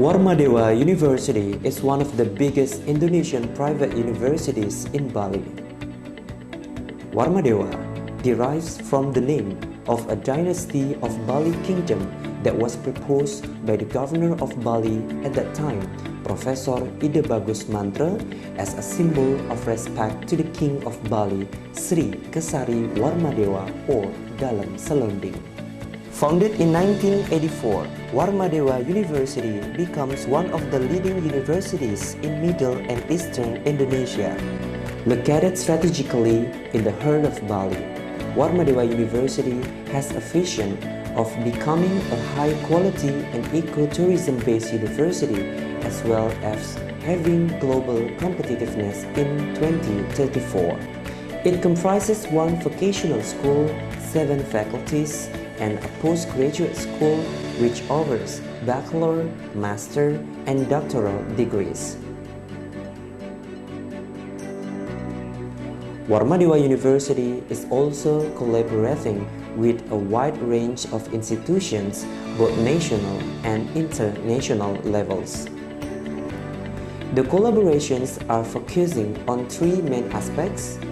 Warmadewa University is one of the biggest Indonesian private universities in Bali. Warmadewa derives from the name of a dynasty of Bali Kingdom that was proposed by the governor of Bali at that time, Professor Ide Bagus Mantra, as a symbol of respect to the King of Bali, Sri Kesari Warmadewa or Dalam Selonding. Founded in 1984, Warmadewa University becomes one of the leading universities in Middle and Eastern Indonesia. Located strategically in the heart of Bali, Warmadewa University has a vision of becoming a high-quality and eco-tourism-based university, as well as having global competitiveness in 2034. It comprises one vocational school, 7 faculties, and a postgraduate school which offers bachelor, master, and doctoral degrees. Warmadewa University is also collaborating with a wide range of institutions, both national and international levels. The collaborations are focusing on 3 main aspects: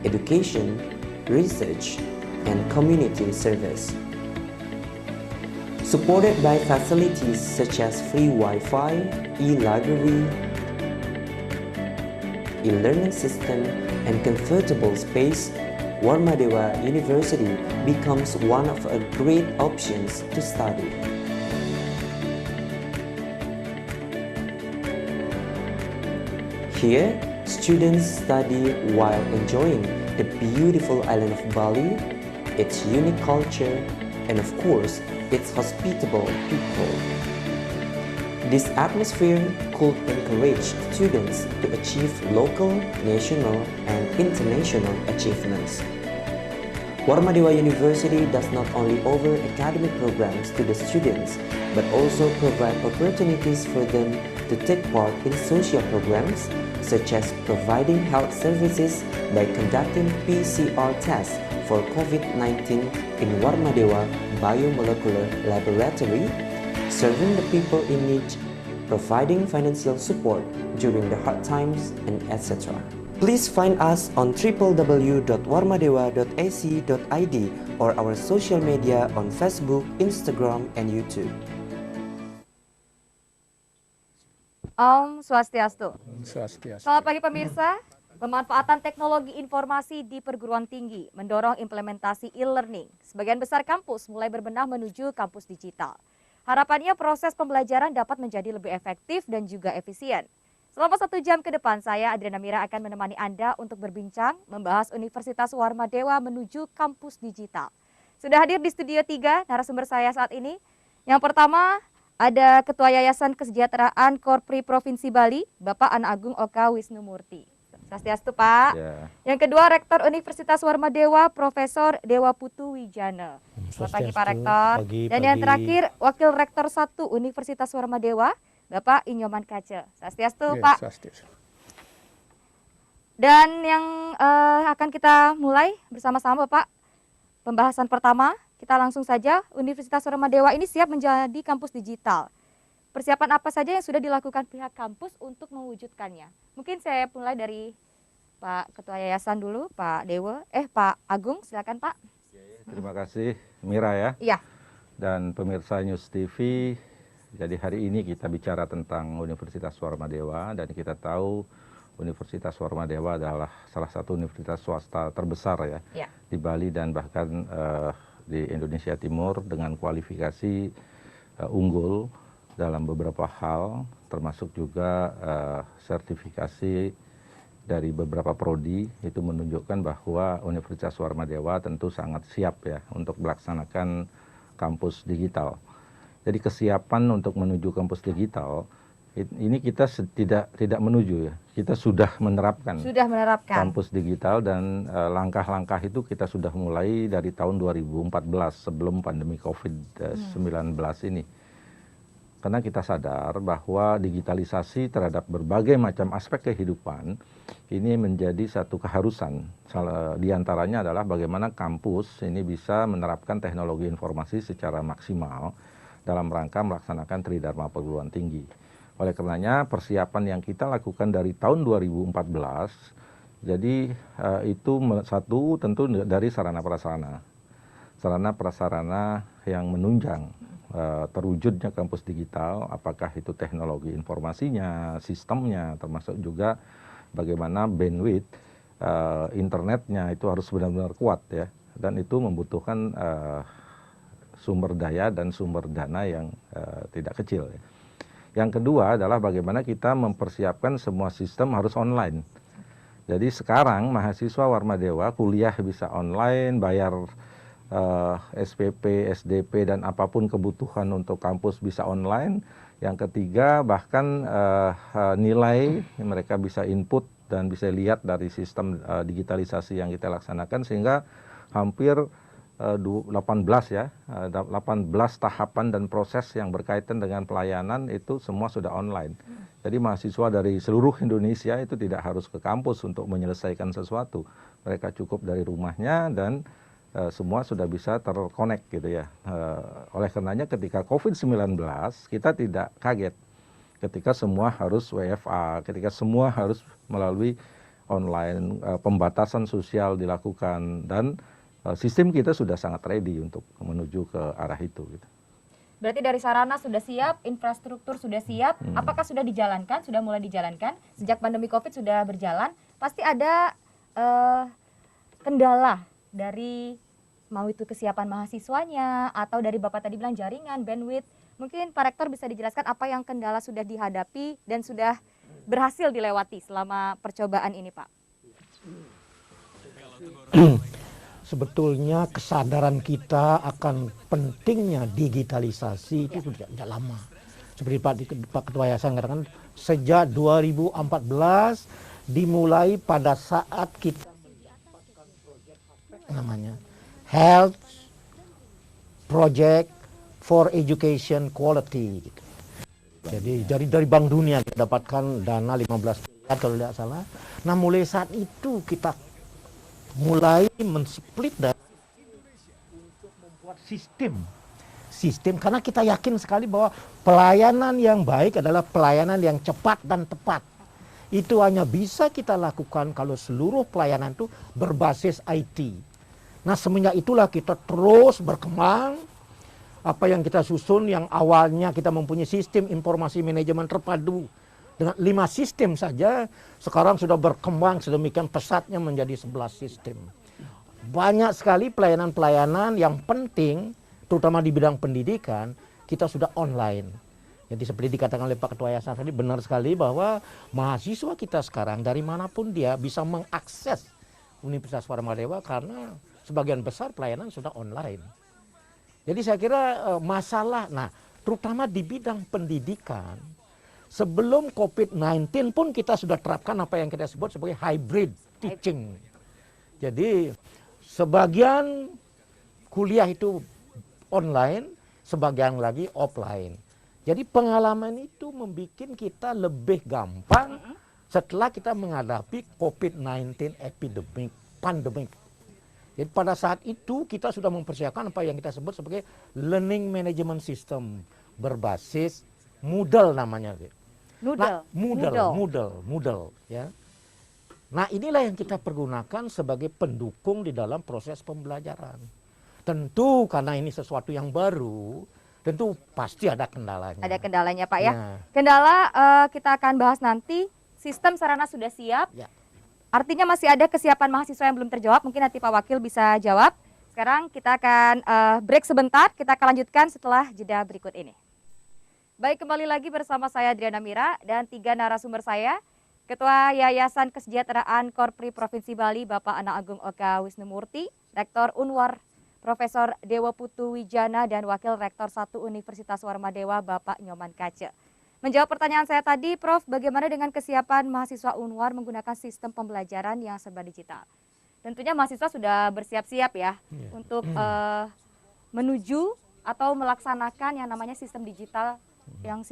education, research, and community service. Supported by facilities such as free Wi-Fi, e-library, e-learning system, and comfortable space, Warmadewa University becomes one of a great options to study. Here, students study while enjoying the beautiful island of Bali, its unique culture, and of course, its hospitable people. This atmosphere could encourage students to achieve local, national, and international achievements. Warmadewa University does not only offer academic programs to the students, but also provide opportunities for them to take part in social programs, such as providing health services by conducting PCR tests for COVID-19 in Warmadewa Biomolecular Laboratory, serving the people in need, providing financial support during the hard times, and etc. Please find us on www.warmadewa.ac.id or our social media on Facebook, Instagram, and YouTube. Om Swastiastu. Swastiastu. Selamat pagi pemirsa. Pemanfaatan teknologi informasi di perguruan tinggi mendorong implementasi e-learning. Sebagian besar kampus mulai berbenah menuju kampus digital. Harapannya proses pembelajaran dapat menjadi lebih efektif dan juga efisien. Selama 1 jam ke depan, saya Adriana Mira akan menemani Anda untuk berbincang membahas Universitas Warmadewa menuju kampus digital. Sudah hadir di Studio 3 narasumber saya saat ini. Yang pertama ada Ketua Yayasan Kesejahteraan Korpri Provinsi Bali, Bapak An Agung Oka Wisnumurti. Swastiastu, Pak. Ya. Yang kedua, Rektor Universitas Warmadewa, Profesor Dewa Putu Wijana. Selamat pagi, Pak Rektor. Dan yang terakhir, Wakil Rektor 1 Universitas Warmadewa, Bapak Inyoman Kace. Swastiastu, Pak. Swastiastu. Dan yang akan kita mulai bersama-sama, Pak. Pembahasan pertama, kita langsung saja. Universitas Warmadewa ini siap menjadi kampus digital. Persiapan apa saja yang sudah dilakukan pihak kampus untuk mewujudkannya? Mungkin saya mulai dari Pak Ketua Yayasan dulu, Pak Agung, silakan Pak. Terima kasih Mira ya. Iya. Dan pemirsa News TV. Jadi hari ini kita bicara tentang Universitas Warmadewa dan kita tahu Universitas Warmadewa adalah salah satu universitas swasta terbesar ya. Di Bali dan bahkan di Indonesia Timur dengan kualifikasi unggul dalam beberapa hal, termasuk juga sertifikasi dari beberapa prodi. Itu menunjukkan bahwa Universitas Warmadewa tentu sangat siap ya untuk melaksanakan kampus digital. Jadi kesiapan untuk menuju kampus digital ini kita tidak menuju ya, kita sudah menerapkan kampus digital dan langkah-langkah itu kita sudah mulai dari tahun 2014 sebelum pandemi COVID-19 ini. Karena kita sadar bahwa digitalisasi terhadap berbagai macam aspek kehidupan ini menjadi satu keharusan. Di antaranya adalah bagaimana kampus ini bisa menerapkan teknologi informasi secara maksimal dalam rangka melaksanakan Tridharma Perguruan Tinggi. Oleh karenanya persiapan yang kita lakukan dari tahun 2014, jadi itu satu tentu dari sarana prasarana yang menunjang terwujudnya kampus digital, apakah itu teknologi informasinya, sistemnya, termasuk juga bagaimana bandwidth internetnya itu harus benar-benar kuat ya, dan itu membutuhkan sumber daya dan sumber dana yang tidak kecil ya. Yang kedua adalah bagaimana kita mempersiapkan semua sistem harus online. Jadi sekarang mahasiswa Warmadewa kuliah bisa online, bayar SPP, SDP dan apapun kebutuhan untuk kampus bisa online. Yang ketiga bahkan nilai mereka bisa input dan bisa lihat dari sistem digitalisasi yang kita laksanakan, sehingga hampir 18 tahapan dan proses yang berkaitan dengan pelayanan itu semua sudah online. Jadi mahasiswa dari seluruh Indonesia itu tidak harus ke kampus untuk menyelesaikan sesuatu. Mereka cukup dari rumahnya dan semua sudah bisa terkonek gitu ya. Oleh karenanya ketika COVID-19 kita tidak kaget ketika semua harus WFA, ketika semua harus melalui online, pembatasan sosial dilakukan, dan sistem kita sudah sangat ready untuk menuju ke arah itu gitu. Berarti dari sarana sudah siap, infrastruktur sudah siap, apakah sudah dijalankan, sudah mulai dijalankan? Sejak pandemi COVID sudah berjalan, pasti ada kendala dari mau itu kesiapan mahasiswanya atau dari Bapak tadi bilang jaringan, bandwidth. Mungkin Pak Rektor bisa dijelaskan apa yang kendala sudah dihadapi dan sudah berhasil dilewati selama percobaan ini, Pak. Sebetulnya kesadaran kita akan pentingnya digitalisasi itu sudah lama. Seperti Pak Ketua Yayasan katakan, sejak 2014 dimulai pada saat kita mendapatkan proyek namanya Health Project for Education Quality. Jadi dari Bank Dunia kita dapatkan dana 15 miliar kalau tidak salah. Nah mulai saat itu kita mulai mensplit dana untuk membuat sistem karena kita yakin sekali bahwa pelayanan yang baik adalah pelayanan yang cepat dan tepat. Itu hanya bisa kita lakukan kalau seluruh pelayanan itu berbasis IT. Nah semenjak itulah kita terus berkembang. Apa yang kita susun yang awalnya kita mempunyai sistem informasi manajemen terpadu dengan 5 sistem saja, sekarang sudah berkembang sedemikian pesatnya menjadi 11 sistem. Banyak sekali pelayanan-pelayanan yang penting, terutama di bidang pendidikan, kita sudah online. Jadi seperti dikatakan oleh Pak Ketua Yayasan tadi, benar sekali bahwa mahasiswa kita sekarang dari manapun dia bisa mengakses Universitas Warmadewa karena sebagian besar pelayanan sudah online. Jadi saya kira masalah, nah terutama di bidang pendidikan, sebelum COVID-19 pun kita sudah terapkan apa yang kita sebut sebagai hybrid teaching. Jadi sebagian kuliah itu online, sebagian lagi offline. Jadi pengalaman itu membuat kita lebih gampang setelah kita menghadapi COVID-19 pandemik. Jadi pada saat itu kita sudah mempersiapkan apa yang kita sebut sebagai learning management system berbasis Moodle namanya. Moodle ya. Nah inilah yang kita pergunakan sebagai pendukung di dalam proses pembelajaran. Tentu karena ini sesuatu yang baru, tentu pasti ada kendalanya. Ada kendalanya Pak ya. Nah. Kendala kita akan bahas nanti. Sistem sarana sudah siap. Ya. Artinya masih ada kesiapan mahasiswa yang belum terjawab. Mungkin nanti Pak Wakil bisa jawab. Sekarang kita akan break sebentar. Kita akan lanjutkan setelah jeda berikut ini. Baik, kembali lagi bersama saya Adriana Mira dan 3 narasumber saya. Ketua Yayasan Kesejahteraan Korpri Provinsi Bali, Bapak Anak Agung Oka Wisnumurti, Rektor Unwar Profesor Dewa Putu Wijana, dan Wakil Rektor 1 Universitas Warmadewa, Bapak Nyoman Kace. Menjawab pertanyaan saya tadi, Prof, bagaimana dengan kesiapan mahasiswa Unwar menggunakan sistem pembelajaran yang serba digital? Tentunya mahasiswa sudah bersiap-siap ya untuk menuju atau melaksanakan yang namanya sistem digital yang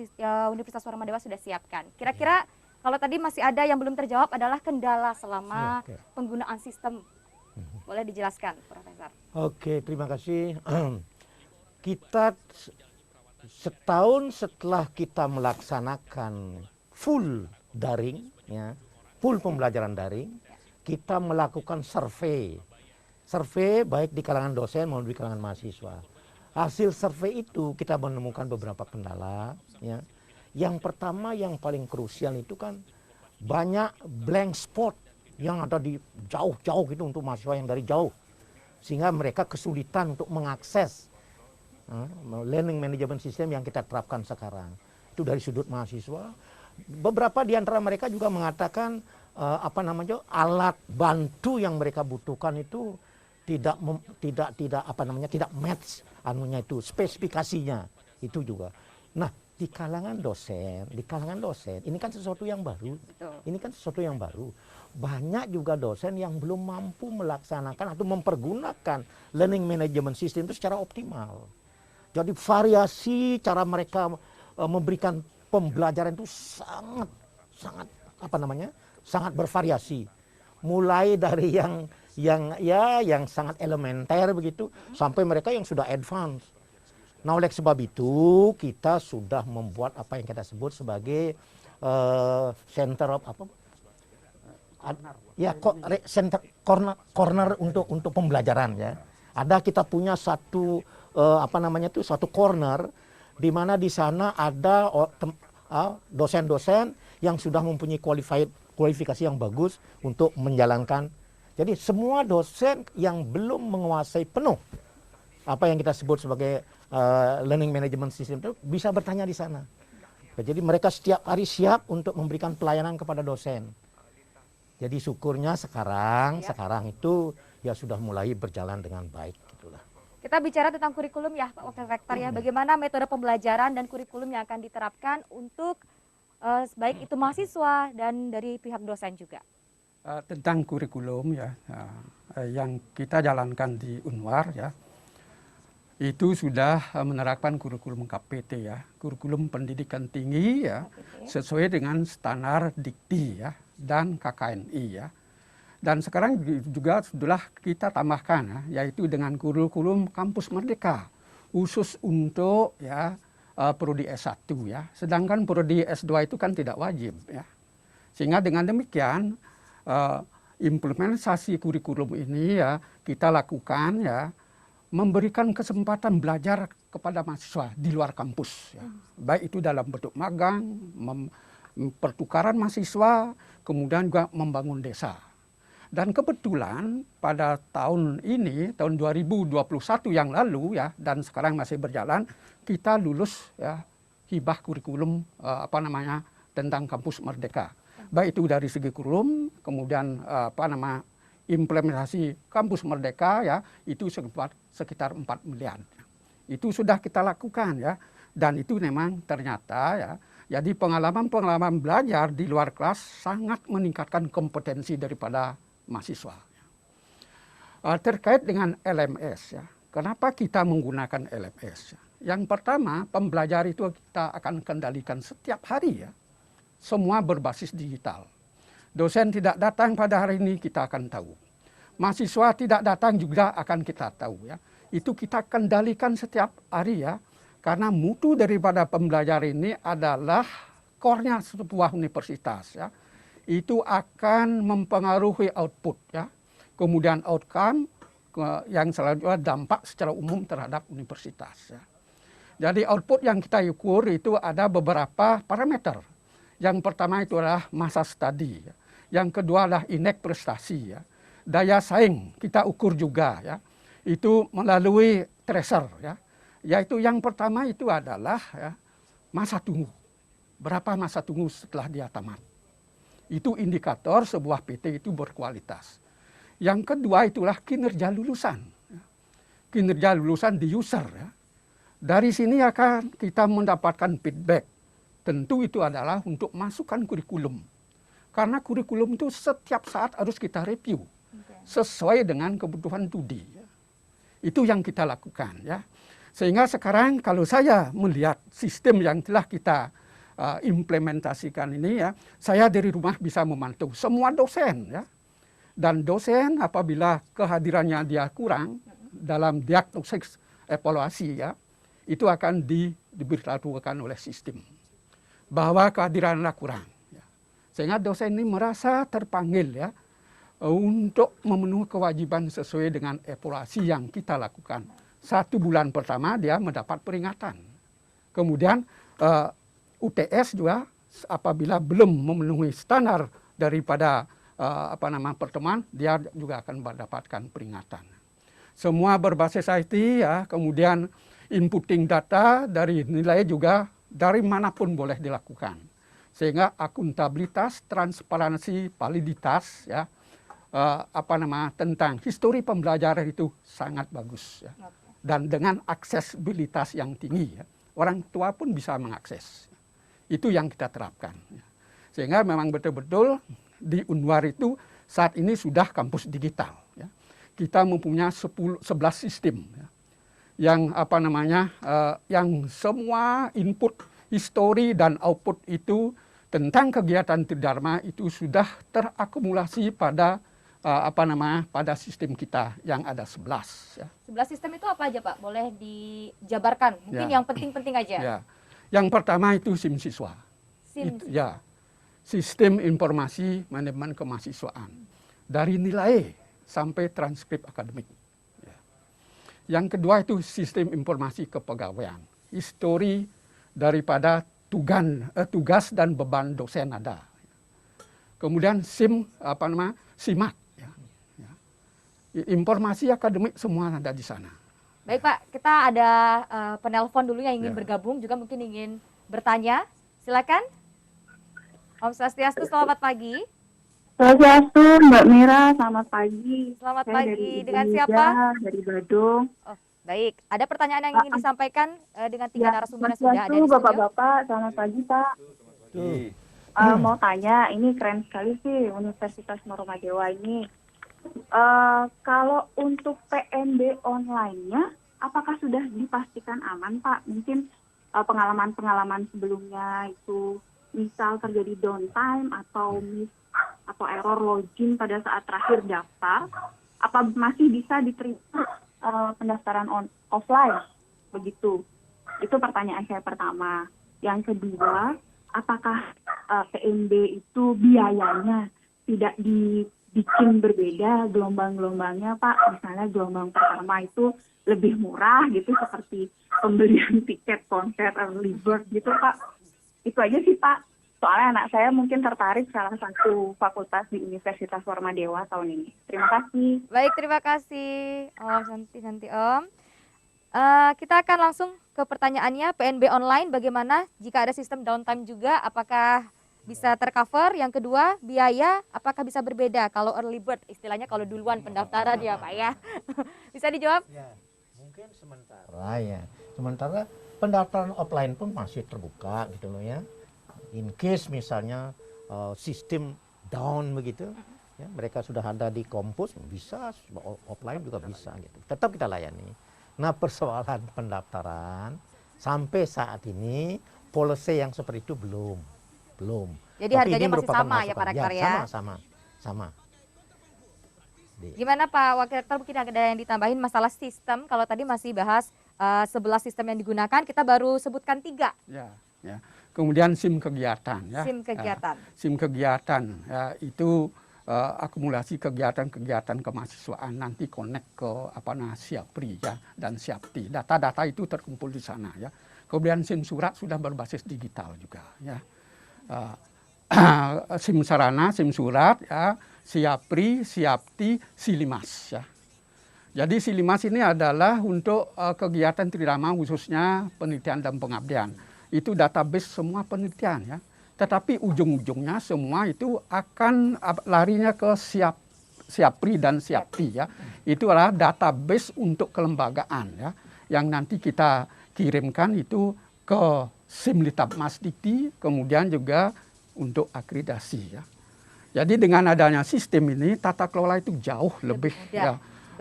Universitas Warmadewa sudah siapkan. Kira-kira kalau tadi masih ada yang belum terjawab adalah kendala selama penggunaan sistem. Boleh dijelaskan, Profesor? Oke, terima kasih. Kita setahun setelah kita melaksanakan full daring, ya, full pembelajaran daring, kita melakukan survei baik di kalangan dosen maupun di kalangan mahasiswa. Hasil survei itu kita menemukan beberapa kendala. Ya. Yang pertama yang paling krusial itu kan banyak blank spot yang ada di jauh-jauh gitu untuk mahasiswa yang dari jauh. Sehingga mereka kesulitan untuk mengakses learning management system yang kita terapkan sekarang. Itu dari sudut mahasiswa. Beberapa di antara mereka juga mengatakan alat bantu yang mereka butuhkan itu tidak match itu spesifikasinya itu juga. Nah, di kalangan dosen ini kan sesuatu yang baru. Betul. Ini kan sesuatu yang baru. Banyak juga dosen yang belum mampu melaksanakan atau mempergunakan learning management system itu secara optimal. Jadi variasi cara mereka memberikan pembelajaran itu sangat bervariasi. Mulai dari yang sangat elementer begitu sampai mereka yang sudah advance. Nah, oleh sebab itu kita sudah membuat apa yang kita sebut sebagai center of corner untuk pembelajaran, ya. Ada kita punya satu satu corner di mana di sana ada dosen-dosen yang sudah mempunyai kualifikasi yang bagus untuk menjalankan. Jadi semua dosen yang belum menguasai penuh apa yang kita sebut sebagai learning management system itu bisa bertanya di sana. Jadi mereka setiap hari siap untuk memberikan pelayanan kepada dosen. Jadi syukurnya sekarang itu ya sudah mulai berjalan dengan baik, gitulah. Kita bicara tentang kurikulum ya Pak Wakil Rektor ya. Bagaimana metode pembelajaran dan kurikulum yang akan diterapkan untuk baik itu mahasiswa dan dari pihak dosen juga. Tentang kurikulum ya, yang kita jalankan di Unwar ya, itu sudah menerapkan kurikulum KPT ya, kurikulum pendidikan tinggi ya, sesuai dengan standar Dikti ya dan KKNI ya. Dan sekarang juga sudah kita tambahkan ya, yaitu dengan kurikulum Kampus Merdeka khusus untuk ya prodi S1 ya. Sedangkan prodi S2 itu kan tidak wajib ya. Sehingga dengan demikian implementasi kurikulum ini ya kita lakukan ya, memberikan kesempatan belajar kepada mahasiswa di luar kampus ya. Baik itu dalam bentuk magang, pertukaran mahasiswa, kemudian juga membangun desa. Dan kebetulan pada tahun ini, tahun 2021 yang lalu ya, dan sekarang masih berjalan, kita lulus ya hibah kurikulum tentang Kampus Merdeka. Baik itu dari segi kurikulum, kemudian implementasi Kampus Merdeka ya, itu sekitar 4 miliar. Itu sudah kita lakukan ya, dan itu memang ternyata ya, jadi pengalaman belajar di luar kelas sangat meningkatkan kompetensi daripada mahasiswa. Terkait dengan LMS ya, kenapa kita menggunakan LMS? Yang pertama, pembelajar itu kita akan kendalikan setiap hari ya, semua berbasis digital. Dosen tidak datang pada hari ini kita akan tahu. Mahasiswa tidak datang juga akan kita tahu ya. Itu kita kendalikan setiap hari ya. Karena mutu daripada pembelajaran ini adalah core-nya sebuah universitas ya. Itu akan mempengaruhi output ya. Kemudian outcome yang selanjutnya dampak secara umum terhadap universitas ya. Jadi output yang kita ukur itu ada beberapa parameter. Yang pertama itu adalah masa studi ya. Yang kedua adalah indeks prestasi ya. Daya saing kita ukur juga ya. Itu melalui tracer ya. Yaitu yang pertama itu adalah ya, masa tunggu. Berapa masa tunggu setelah dia tamat. Itu indikator sebuah PT itu berkualitas. Yang kedua itulah kinerja lulusan. Ya. Kinerja lulusan di user ya. Dari sini akan kita mendapatkan feedback. Tentu itu adalah untuk masukkan kurikulum. Karena kurikulum itu setiap saat harus kita review. Sesuai dengan kebutuhan studi. Ya. Itu yang kita lakukan. Ya. Sehingga sekarang kalau saya melihat sistem yang telah kita implementasikan ini ya, saya dari rumah bisa memantau semua dosen. Ya. Dan dosen apabila kehadirannya dia kurang dalam diagnosis evaluasi ya, itu akan diberlakukan oleh sistem. Bahwa kehadirannya kurang. Ya. Sehingga dosen ini merasa terpanggil ya untuk memenuhi kewajiban sesuai dengan evaluasi yang kita lakukan. 1 bulan pertama dia mendapat peringatan. Kemudian UTS juga apabila belum memenuhi standar daripada pertemuan, dia juga akan mendapatkan peringatan. Semua berbasis IT ya, kemudian inputting data dari nilai juga dari manapun boleh dilakukan. Sehingga akuntabilitas, transparansi, validitas ya tentang histori pembelajaran itu sangat bagus ya. Dan dengan aksesibilitas yang tinggi ya. Orang tua pun bisa mengakses. Itu yang kita terapkan. Ya. Sehingga memang betul-betul di Unwar itu saat ini sudah kampus digital. Ya. Kita mempunyai 11 sistem ya, yang yang semua input, histori dan output itu tentang kegiatan Tridharma itu sudah terakumulasi pada pada sistem kita yang ada 11. Ya. 11 sistem itu apa aja Pak? Boleh dijabarkan? Mungkin yang penting-penting aja. Ya. Yang pertama itu SIM siswa. Ya, Sistem Informasi Manajemen Kemahasiswaan. Dari nilai sampai transkrip akademik. Ya. Yang kedua itu Sistem Informasi Kepegawaian. Histori daripada tugas dan beban dosen ada. Kemudian SIMAK. Informasi akademik semua ada di sana. Baik Pak, kita ada penelpon dulu yang ingin bergabung, juga mungkin ingin bertanya. Silakan. Om Swastiastu, selamat pagi. Swastiastu, Mbak Mira, selamat pagi. Selamat Saya pagi. dari Dengan Indonesia, siapa? Dari Badung. Oh, baik. Ada pertanyaan yang ingin disampaikan dengan 3 narasumber yang sudah ada di studio? Bapak-bapak, selamat pagi Pak. Mau tanya, ini keren sekali sih Universitas Muhammadiyah ini. Kalau untuk PNB online-nya, apakah sudah dipastikan aman Pak? Mungkin pengalaman-pengalaman sebelumnya itu misal terjadi downtime atau error login pada saat terakhir daftar, apa masih bisa diterima pendaftaran offline? Begitu. Itu pertanyaan saya pertama. Yang kedua, apakah PNB itu biayanya tidak dibikin berbeda gelombang-gelombangnya Pak? Misalnya gelombang pertama itu lebih murah gitu seperti pembelian tiket konser early bird gitu Pak. Itu aja sih Pak. Soalnya anak saya mungkin tertarik salah satu fakultas di Universitas Warmadewa tahun ini. Terima kasih. Baik, terima kasih Om Santi Om. Kita akan langsung ke pertanyaannya. PNB online bagaimana jika ada sistem downtime juga? Apakah bisa tercover? Yang kedua, biaya apakah bisa berbeda kalau early bird, istilahnya kalau duluan pendaftaran ya Pak ya? Bisa dijawab? Ya, mungkin sementara pendaftaran offline pun masih terbuka gitu loh ya. In case misalnya sistem down begitu, ya, mereka sudah ada di kampus, bisa offline juga bisa gitu. Tetap kita layani. Nah, persoalan pendaftaran sampai saat ini policy yang seperti itu belum. Jadi tapi harganya masih sama masukan. ya Pak Rektor ya? Sama. Gimana Pak Wakil Rektor, mungkin ada yang ditambahin masalah sistem? Kalau tadi masih bahas 11 sistem yang digunakan, kita baru sebutkan 3. Ya. Kemudian SIM kegiatan. Ya. SIM kegiatan. SIM kegiatan ya, itu akumulasi kegiatan-kegiatan kemahasiswaan nanti connect ke Siapri ya dan Siapti. Data-data itu terkumpul di sana ya. Kemudian SIM surat sudah berbasis digital juga ya. SIM sarana, SIM surat ya, Siapri, Siapti, Silimas ya. Jadi Silimas ini adalah untuk kegiatan Tridharma khususnya penelitian dan pengabdian. Itu database semua penelitian ya. Tetapi ujung-ujungnya semua itu akan larinya ke Siapri dan Siapti ya. Itu adalah database untuk kelembagaan ya. Yang nanti kita kirimkan itu ke Simlitab Masdikti, kemudian juga untuk akreditasi ya. Jadi dengan adanya sistem ini tata kelola itu jauh lebih ya,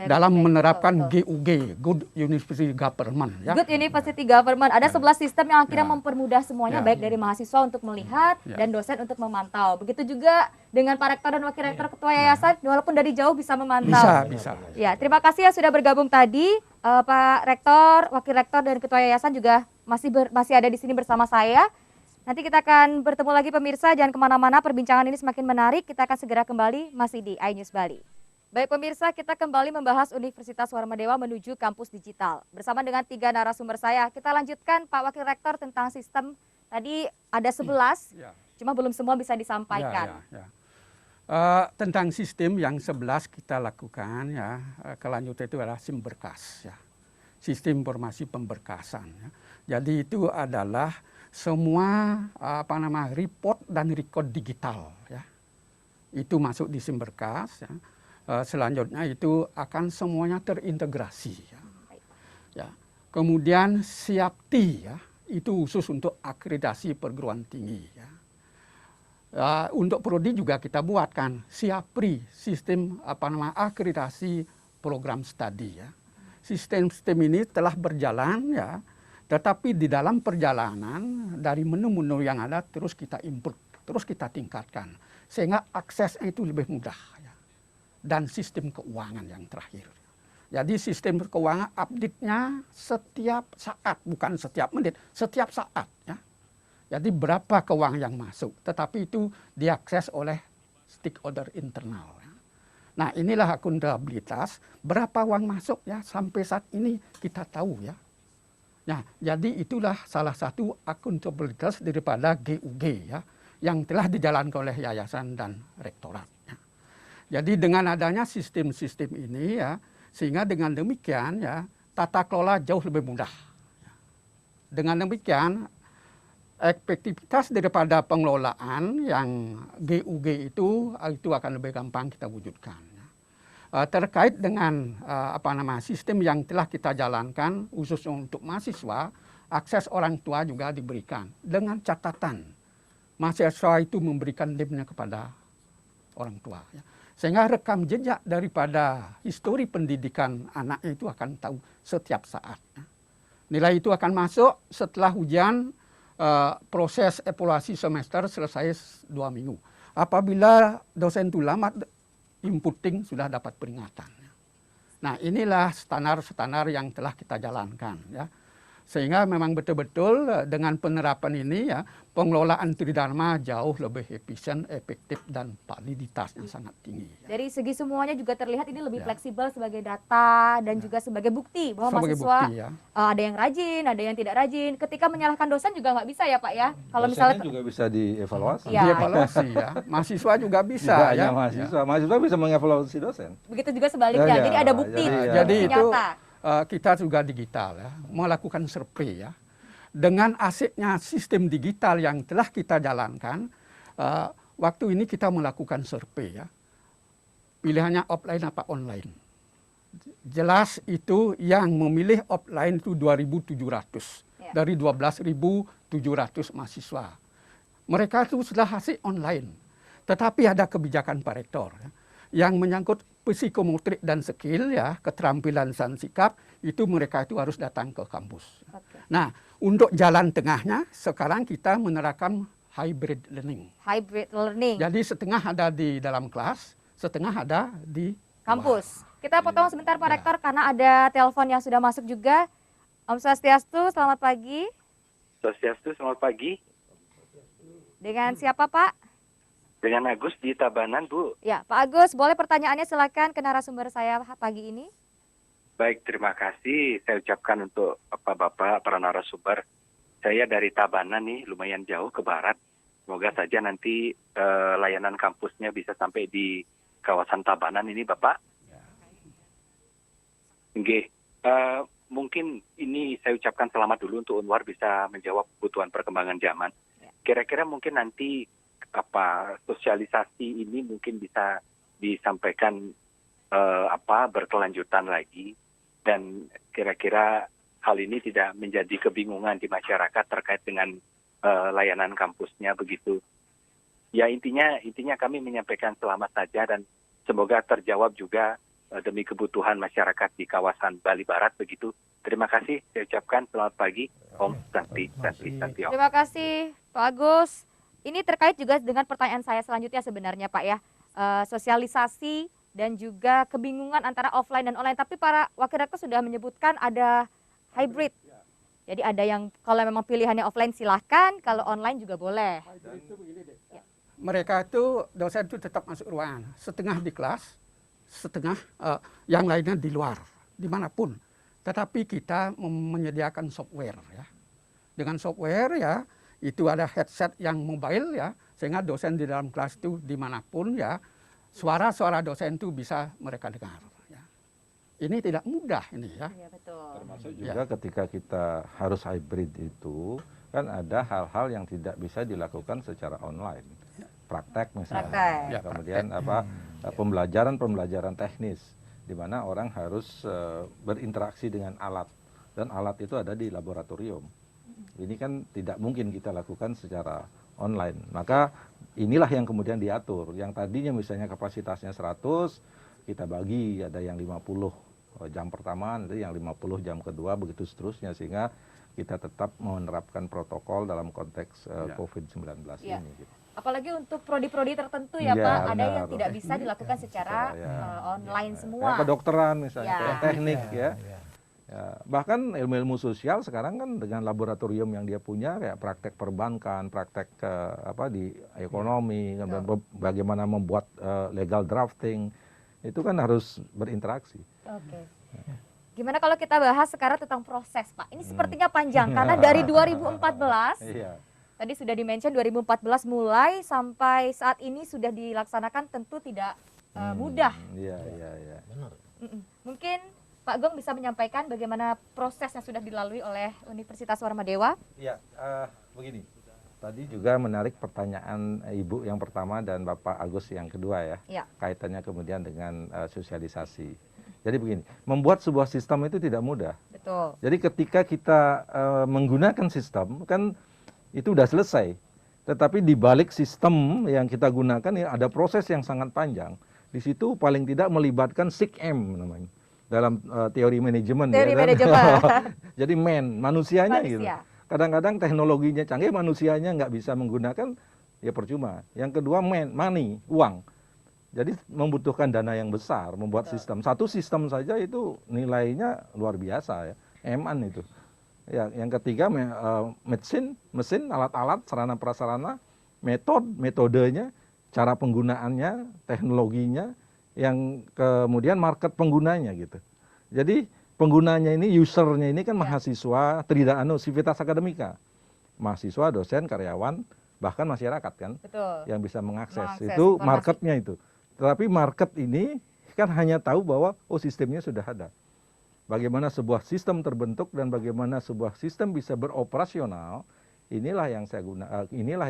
dalam baik, menerapkan betul. GUG, Good University Government. Ya. Good University Government. Ada 11 sistem yang akhirnya Ya. mempermudah semuanya, Ya. baik dari mahasiswa untuk melihat Ya. dan dosen untuk memantau. Begitu juga dengan Pak Rektor dan Wakil Rektor Ketua Yayasan, walaupun dari jauh bisa memantau. Bisa. Ya, terima kasih ya sudah bergabung tadi, Pak Rektor, Wakil Rektor dan Ketua Yayasan juga masih ada di sini bersama saya. Nanti kita akan bertemu lagi pemirsa, jangan kemana-mana, perbincangan ini semakin menarik. Kita akan segera kembali masih di iNews Bali. Baik pemirsa, kita kembali membahas Universitas Warmadewa menuju kampus digital. Bersama dengan 3 narasumber saya, kita lanjutkan Pak Wakil Rektor tentang sistem. Tadi ada 11, Ya. cuma belum semua bisa disampaikan. Ya. Tentang sistem yang 11 kita lakukan ya, kelanjutan itu adalah SIM berkas ya. Sistem informasi pemberkasan ya. Jadi itu adalah semua report dan record digital ya. Itu masuk di SIM berkas ya. Selanjutnya itu akan semuanya terintegrasi ya. Ya. Kemudian SIAPTI ya, itu khusus untuk akreditasi perguruan tinggi ya. Untuk prodi juga kita buatkan SIAPRI, sistem akreditasi program studi ya. Sistem ini telah berjalan ya, tetapi di dalam perjalanan dari menu-menu yang ada terus kita input, terus kita tingkatkan sehingga aksesnya itu lebih mudah ya. Dan sistem keuangan yang terakhir. Jadi sistem keuangan update-nya setiap saat, bukan setiap menit, setiap saat ya. Jadi berapa keuangan yang masuk, tetapi itu diakses oleh stakeholder internal. Ya. Nah inilah akuntabilitas, berapa uang masuk ya sampai saat ini kita tahu ya. Nah jadi itulah salah satu akuntabilitas daripada GUG ya, yang telah dijalankan oleh yayasan dan rektorat. Ya. Jadi dengan adanya sistem-sistem ini ya, sehingga dengan demikian ya tata kelola jauh lebih mudah. Dengan demikian efektivitas daripada pengelolaan yang GUG itu akan lebih gampang kita wujudkan. Terkait dengan sistem yang telah kita jalankan khusus untuk mahasiswa, akses orang tua juga diberikan dengan catatan mahasiswa itu memberikan NIM-nya kepada orang tua. Ya. Sehingga rekam jejak daripada histori pendidikan anaknya itu akan tahu setiap saat. Ya. Nilai itu akan masuk setelah ujian. Proses evaluasi semester selesai 2 minggu. Apabila dosen itu lambat inputting sudah dapat peringatan. Nah inilah standar-standar yang telah kita jalankan ya. Sehingga memang betul-betul dengan penerapan ini ya pengelolaan Tridharma jauh lebih efisien, efektif dan validitasnya sangat tinggi. Ya. Dari segi semuanya juga terlihat ini lebih fleksibel sebagai data dan juga sebagai bukti bahwa Sebagai mahasiswa bukti, ya. Ada yang rajin, ada yang tidak rajin. Ketika menyalahkan dosen juga nggak bisa ya Pak ya. Kalau Dosennya misalnya juga bisa dievaluasi. Ya. Dievaluasi ya. Mahasiswa juga bisa Tidak ya. hanya mahasiswa, mahasiswa bisa mengevaluasi dosen. begitu juga sebaliknya. Ya, ya. Jadi ada bukti. Jadi bukti itu nyata. kita juga digital ya, melakukan survei ya. Dengan asiknya sistem digital yang telah kita jalankan, waktu ini kita melakukan survei ya. Pilihannya offline apa online. Jelas itu yang memilih offline itu 2.700 Ya. dari 12.700 mahasiswa. Mereka itu sudah hasil online. Tetapi ada kebijakan Pak Rektor ya, yang menyangkut psikomotrik dan skill ya, keterampilan dan sikap itu mereka itu harus datang ke kampus. Oke. Nah, untuk jalan tengahnya sekarang kita menerapkan hybrid learning. Hybrid learning. Jadi setengah ada di dalam kelas, setengah ada di Kampus. Kita potong sebentar Pak Rektor karena ada telepon yang sudah masuk juga. Om Swastiastu, selamat pagi. Swastiastu, selamat pagi. Dengan siapa Pak? Dengan Agus di Tabanan, Bu. Ya, Pak Agus, boleh pertanyaannya silakan ke narasumber saya pagi ini. Baik, terima kasih. Saya ucapkan untuk Bapak-Bapak, para narasumber. Saya dari Tabanan nih, lumayan jauh ke barat. Semoga saja nanti layanan kampusnya bisa sampai di kawasan Tabanan ini, Bapak. Nggih. Mungkin ini saya ucapkan selamat dulu untuk Unwar bisa menjawab kebutuhan perkembangan zaman. Kira-kira mungkin nanti sosialisasi ini mungkin bisa disampaikan berkelanjutan lagi, dan kira-kira hal ini tidak menjadi kebingungan di masyarakat terkait dengan layanan kampusnya begitu. Ya intinya kami menyampaikan selamat saja dan semoga terjawab juga demi kebutuhan masyarakat di kawasan Bali Barat begitu. Terima kasih, saya ucapkan selamat pagi. Om Santi, Santi, Santi. Om. Terima kasih Pak Agus. Ini terkait juga dengan pertanyaan saya selanjutnya sebenarnya Pak ya. Sosialisasi dan juga kebingungan antara offline dan online. Tapi para wakil rektor sudah menyebutkan ada hybrid. Jadi ada yang kalau memang pilihannya offline silahkan, kalau online juga boleh. Mereka itu, dosen itu tetap masuk ruangan, setengah di kelas, setengah yang lainnya di luar, dimanapun. Tetapi kita menyediakan software ya. Dengan software ya, itu ada headset yang mobile ya, sehingga dosen di dalam kelas itu dimanapun ya, suara-suara dosen itu bisa mereka dengar. Ya. Ini tidak mudah ini ya. Iya betul. Termasuk juga ketika kita harus hybrid itu, kan ada hal-hal yang tidak bisa dilakukan secara online. Praktek misalnya, Praktek. Ya, kemudian pembelajaran teknis, di mana orang harus berinteraksi dengan alat, dan alat itu ada di laboratorium. Ini kan tidak mungkin kita lakukan secara online. Maka inilah yang kemudian diatur. Yang tadinya misalnya kapasitasnya 100, kita bagi ada yang 50 jam pertama, nanti yang 50 jam kedua, begitu seterusnya, sehingga kita tetap menerapkan protokol dalam konteks COVID-19 Ya. ini. Gitu. Apalagi untuk prodi-prodi tertentu ya Iya, Pak, ada benar. yang tidak bisa dilakukan secara online semua. Kayak kedokteran misalnya, Ya. kayak teknik ya. Ya, bahkan ilmu-ilmu sosial sekarang kan dengan laboratorium yang dia punya, kayak praktek perbankan, praktek di ekonomi, bagaimana membuat legal drafting, itu kan harus berinteraksi. Oke. Gimana kalau kita bahas sekarang tentang proses Pak? Ini sepertinya panjang karena dari 2014 Iya. tadi sudah di-mention 2014 mulai sampai saat ini sudah dilaksanakan, tentu tidak mudah. Iya. Mungkin Pak Gong bisa menyampaikan bagaimana proses yang sudah dilalui oleh Universitas Warmadewa? Iya, begini. Tadi juga menarik pertanyaan Ibu yang pertama dan Bapak Agus yang kedua ya. Ya. Kaitannya kemudian dengan sosialisasi. Jadi begini, membuat sebuah sistem itu tidak mudah. Betul. Jadi ketika kita menggunakan sistem, kan itu udah selesai. Tetapi di balik sistem yang kita gunakan ya ada proses yang sangat panjang. Di situ paling tidak melibatkan 6M namanya. Dalam teori manajemen. Teori ya, kan? manajemen. Jadi manusianya gitu. Manusia. Kadang-kadang teknologinya canggih, manusianya nggak bisa menggunakan, ya percuma. Yang kedua money, uang. Jadi membutuhkan dana yang besar membuat sistem. Satu sistem saja itu nilainya luar biasa ya, M-an itu. Ya, yang ketiga mesin, alat-alat, sarana prasarana, metodenya, cara penggunaannya, teknologinya, yang kemudian market penggunanya gitu. Jadi penggunanya ini, usernya ini kan mahasiswa, sivitas akademika, mahasiswa, dosen, karyawan, bahkan masyarakat kan, Betul. yang bisa mengakses informasi. itu marketnya itu. Tetapi market ini kan hanya tahu bahwa sistemnya sudah ada. Bagaimana sebuah sistem terbentuk dan bagaimana sebuah sistem bisa beroperasional, inilah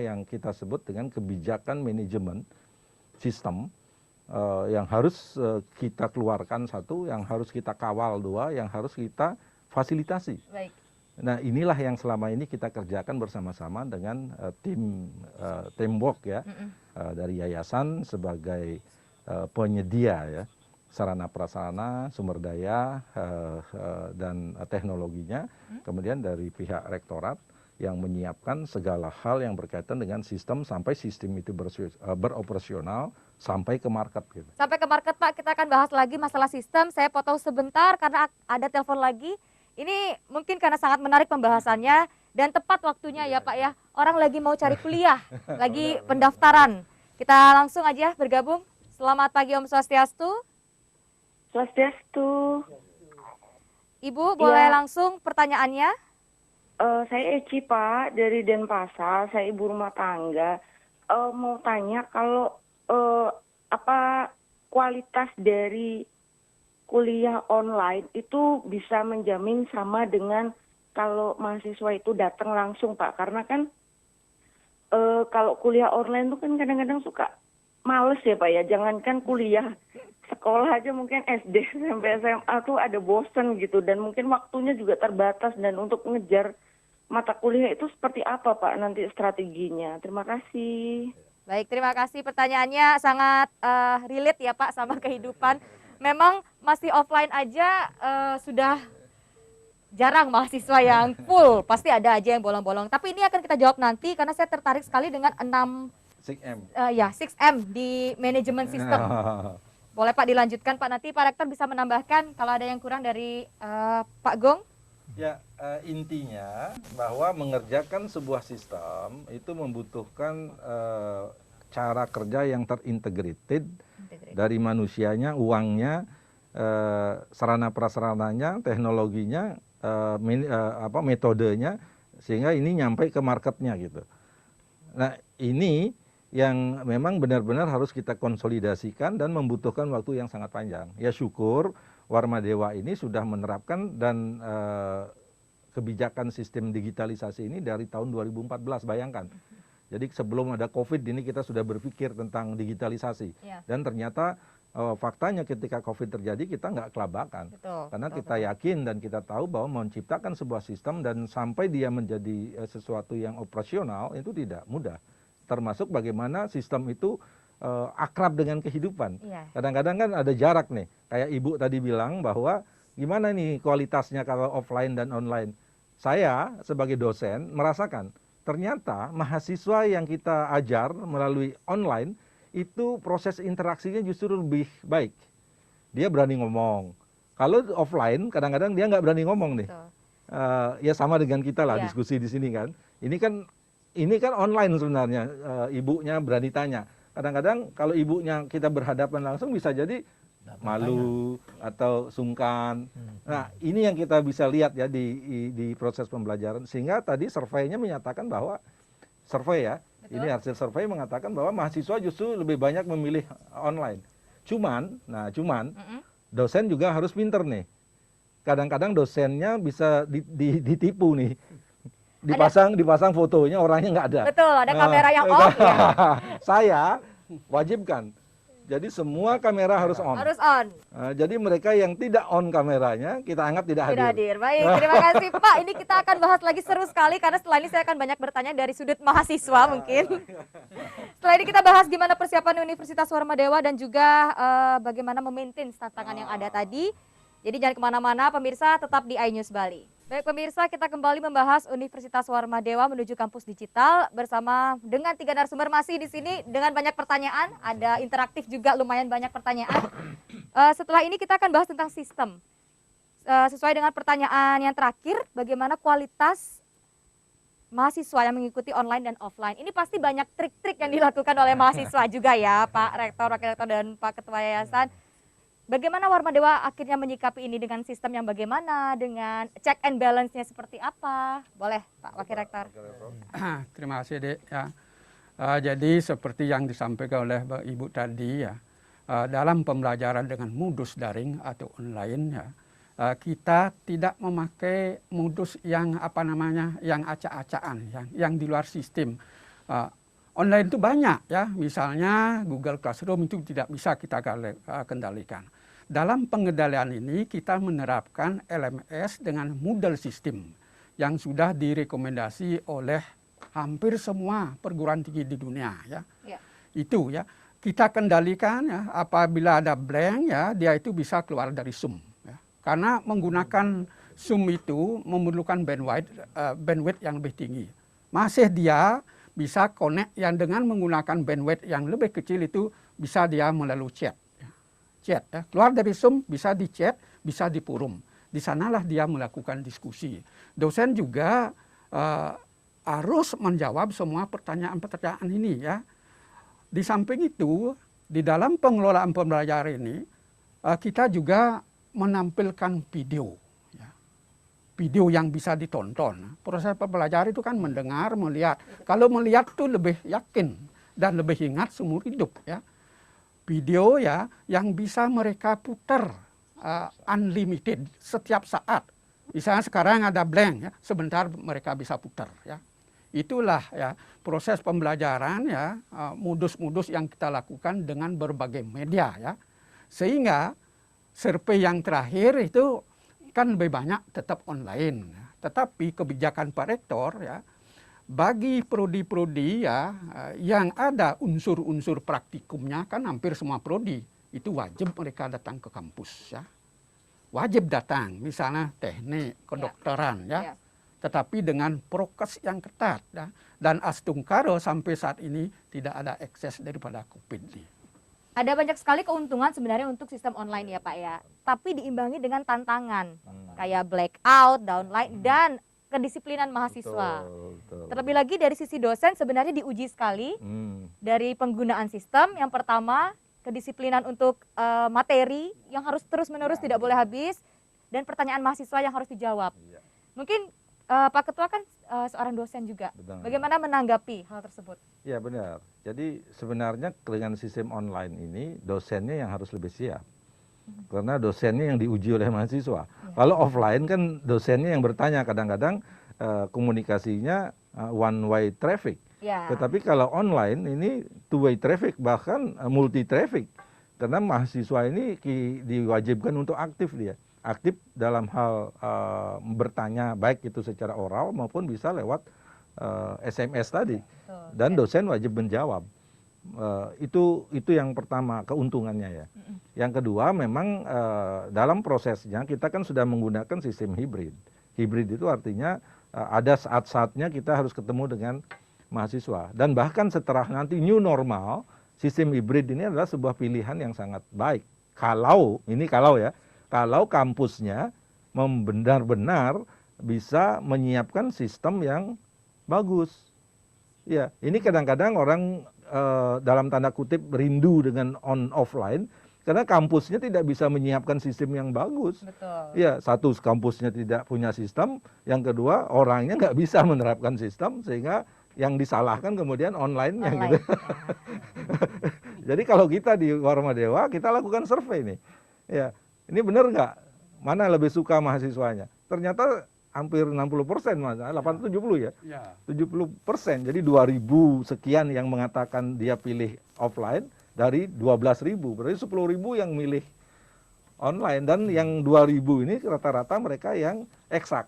yang kita sebut dengan kebijakan manajemen sistem. Yang harus kita keluarkan satu, yang harus kita kawal dua, yang harus kita fasilitasi. Baik. Nah inilah yang selama ini kita kerjakan bersama-sama dengan teamwork ya, dari yayasan sebagai penyedia ya, sarana prasarana, sumber daya dan teknologinya, kemudian dari pihak rektorat yang menyiapkan segala hal yang berkaitan dengan sistem sampai sistem itu beroperasional sampai ke market gitu. Sampai ke market Pak, kita akan bahas lagi masalah sistem. Saya potong sebentar karena ada telepon lagi. Ini mungkin karena sangat menarik pembahasannya dan tepat waktunya ya Pak ya. Orang lagi mau cari kuliah, lagi pendaftaran. Kita langsung aja bergabung. Selamat pagi Om Swastiastu. Swastiastu. Ibu boleh langsung pertanyaannya? Saya Eci Pak dari Denpasar, saya ibu rumah tangga. Mau tanya kalau apa kualitas dari kuliah online itu bisa menjamin sama dengan kalau mahasiswa itu datang langsung Pak, karena kan kalau kuliah online itu kan kadang-kadang suka males ya Pak ya, jangankan kuliah sekolah aja mungkin SD sampai SMA tuh ada bosen gitu dan mungkin waktunya juga terbatas, dan untuk ngejar mata kuliah itu seperti apa Pak nanti strateginya? Terima kasih. Baik, terima kasih. Pertanyaannya sangat relate ya Pak sama kehidupan. memang masih offline aja sudah jarang mahasiswa yang full, pasti ada aja yang bolong-bolong. Tapi ini akan kita jawab nanti karena saya tertarik sekali dengan 6M. 6M di manajemen sistem. Boleh Pak dilanjutkan Pak, nanti Pak Rektor bisa menambahkan kalau ada yang kurang dari Pak Gong. Ya, intinya bahwa mengerjakan sebuah sistem itu membutuhkan cara kerja yang terintegrated dari manusianya, uangnya, sarana prasarananya, teknologinya, metodenya, sehingga ini nyampe ke marketnya gitu. Nah, ini yang memang benar-benar harus kita konsolidasikan dan membutuhkan waktu yang sangat panjang. Ya syukur Warmadewa ini sudah menerapkan dan kebijakan sistem digitalisasi ini dari tahun 2014, bayangkan. Jadi sebelum ada COVID ini kita sudah berpikir tentang digitalisasi. Dan ternyata faktanya ketika COVID terjadi kita nggak kelabakan. Karena kita yakin dan kita tahu bahwa menciptakan sebuah sistem dan sampai dia menjadi sesuatu yang operasional itu tidak mudah. Termasuk bagaimana sistem itu akrab dengan kehidupan. Kadang-kadang kan ada jarak nih. Kayak Ibu tadi bilang bahwa gimana nih kualitasnya kalau offline dan online. Saya sebagai dosen merasakan ternyata mahasiswa yang kita ajar melalui online itu proses interaksinya justru lebih baik. Dia berani ngomong. Kalau offline kadang-kadang dia nggak berani ngomong nih. Ya sama dengan kita lah diskusi di sini kan. Ini kan online sebenarnya, ibunya berani tanya. Kadang-kadang kalau ibunya kita berhadapan langsung bisa jadi malu atau sungkan. Nah, ini yang kita bisa lihat ya di proses pembelajaran. Sehingga tadi surveinya menyatakan bahwa, survei ya, ini hasil survei mengatakan bahwa mahasiswa justru lebih banyak memilih online. Cuman dosen juga harus pinter nih. Kadang-kadang dosennya bisa ditipu nih. Dipasang fotonya, orangnya nggak ada. Betul, ada kamera yang off ya. Saya wajibkan. Jadi semua kamera harus on. Harus on. Jadi mereka yang tidak on kameranya, kita anggap tidak hadir. Baik, terima kasih Pak. Ini kita akan bahas lagi seru sekali, karena setelah ini saya akan banyak bertanya dari sudut mahasiswa mungkin. Setelah ini kita bahas gimana persiapan Universitas Warmadewa dan juga bagaimana memaintain tantangan yang ada tadi. Jadi jangan kemana-mana, pemirsa tetap di iNews Bali. Baik pemirsa, kita kembali membahas Universitas Warmadewa menuju kampus digital bersama dengan 3 narasumber masih di sini dengan banyak pertanyaan, ada interaktif juga lumayan banyak pertanyaan. Setelah ini kita akan bahas tentang sistem. Sesuai dengan pertanyaan yang terakhir, bagaimana kualitas mahasiswa yang mengikuti online dan offline. Ini pasti banyak trik-trik yang dilakukan oleh mahasiswa juga ya, Pak Rektor, Wakil Rektor dan Pak Ketua Yayasan. Bagaimana Warmadewa akhirnya menyikapi ini dengan sistem yang bagaimana, dengan check and balance-nya seperti apa? Boleh Pak Wakil Rektor. Terima kasih Dek. Ya. Jadi seperti yang disampaikan oleh Ibu tadi ya, dalam pembelajaran dengan modus daring atau online ya, kita tidak memakai modus yang yang acak-acakan, yang di luar sistem. Online itu banyak ya, misalnya Google Classroom itu tidak bisa kita kendalikan. Dalam pengendalian ini kita menerapkan LMS dengan Moodle system yang sudah direkomendasi oleh hampir semua perguruan tinggi di dunia ya. Itu ya, kita kendalikan ya, apabila ada blank ya, dia itu bisa keluar dari Zoom ya. Karena menggunakan Zoom itu memerlukan bandwidth yang lebih tinggi. Masih dia bisa connect yang dengan menggunakan bandwidth yang lebih kecil itu bisa dia melalui chat. Ya. Keluar dari Zoom bisa di chat, bisa di forum. Di sanalah dia melakukan diskusi. Dosen juga harus menjawab semua pertanyaan-pertanyaan ini ya. Di samping itu, di dalam pengelolaan pembelajaran ini kita juga menampilkan video. Video yang bisa ditonton. Proses pembelajaran itu kan mendengar, melihat. Kalau melihat itu lebih yakin dan lebih ingat seumur hidup ya. Video ya yang bisa mereka putar unlimited setiap saat. Misalnya sekarang ada blank ya, sebentar mereka bisa putar ya. Itulah ya proses pembelajaran ya, modus-modus yang kita lakukan dengan berbagai media ya. Sehingga survei yang terakhir itu kan lebih banyak tetap online. Tetapi kebijakan Pak Rektor ya, bagi prodi-prodi ya yang ada unsur-unsur praktikumnya kan hampir semua prodi itu wajib mereka datang ke kampus ya. Wajib datang, misalnya teknik, kedokteran ya. Tetapi dengan prokes yang ketat ya. Dan astungkaro sampai saat ini tidak ada ekses daripada COVID ini. Ada banyak sekali keuntungan sebenarnya untuk sistem online ya Pak ya. Tapi diimbangi dengan tantangan kayak blackout, downline dan kedisiplinan mahasiswa. Betul. Terlebih lagi dari sisi dosen sebenarnya diuji sekali dari penggunaan sistem. Yang pertama kedisiplinan untuk materi yang harus terus-menerus tidak boleh habis dan pertanyaan mahasiswa yang harus dijawab. Mungkin Pak Ketua kan seorang dosen juga. Betul. Bagaimana menanggapi hal tersebut? Ya benar. Jadi sebenarnya dengan sistem online ini dosennya yang harus lebih siap. Karena dosennya yang diuji oleh mahasiswa. Kalau offline kan dosennya yang bertanya, kadang-kadang komunikasinya one way traffic. Tetapi kalau online ini two way traffic, bahkan multi traffic. Karena mahasiswa ini diwajibkan untuk aktif dia. Aktif dalam hal bertanya, baik itu secara oral maupun bisa lewat SMS tadi. Dan dosen wajib menjawab. Itu yang pertama keuntungannya ya. Yang kedua memang dalam prosesnya kita kan sudah menggunakan sistem hibrid. Hibrid itu artinya ada saat-saatnya kita harus ketemu dengan mahasiswa. Dan bahkan setelah nanti new normal, sistem hibrid ini adalah sebuah pilihan yang sangat baik. Kalau kampusnya benar-benar bisa menyiapkan sistem yang bagus. Ya, ini kadang-kadang orang dalam tanda kutip rindu dengan offline karena kampusnya tidak bisa menyiapkan sistem yang bagus. Betul. Ya, satu kampusnya tidak punya sistem, yang kedua orangnya nggak bisa menerapkan sistem sehingga yang disalahkan kemudian online-nya gitu. Jadi kalau kita di Warma Dewa kita lakukan survei nih. Ya, ini benar nggak? Mana lebih suka mahasiswanya? Ternyata hampir 60%, Mas. 80-70 ya. 70%. Jadi 2.000 sekian yang mengatakan dia pilih offline dari 12.000. Berarti 10.000 yang milih online dan yang 2.000 ini rata-rata mereka yang eksak.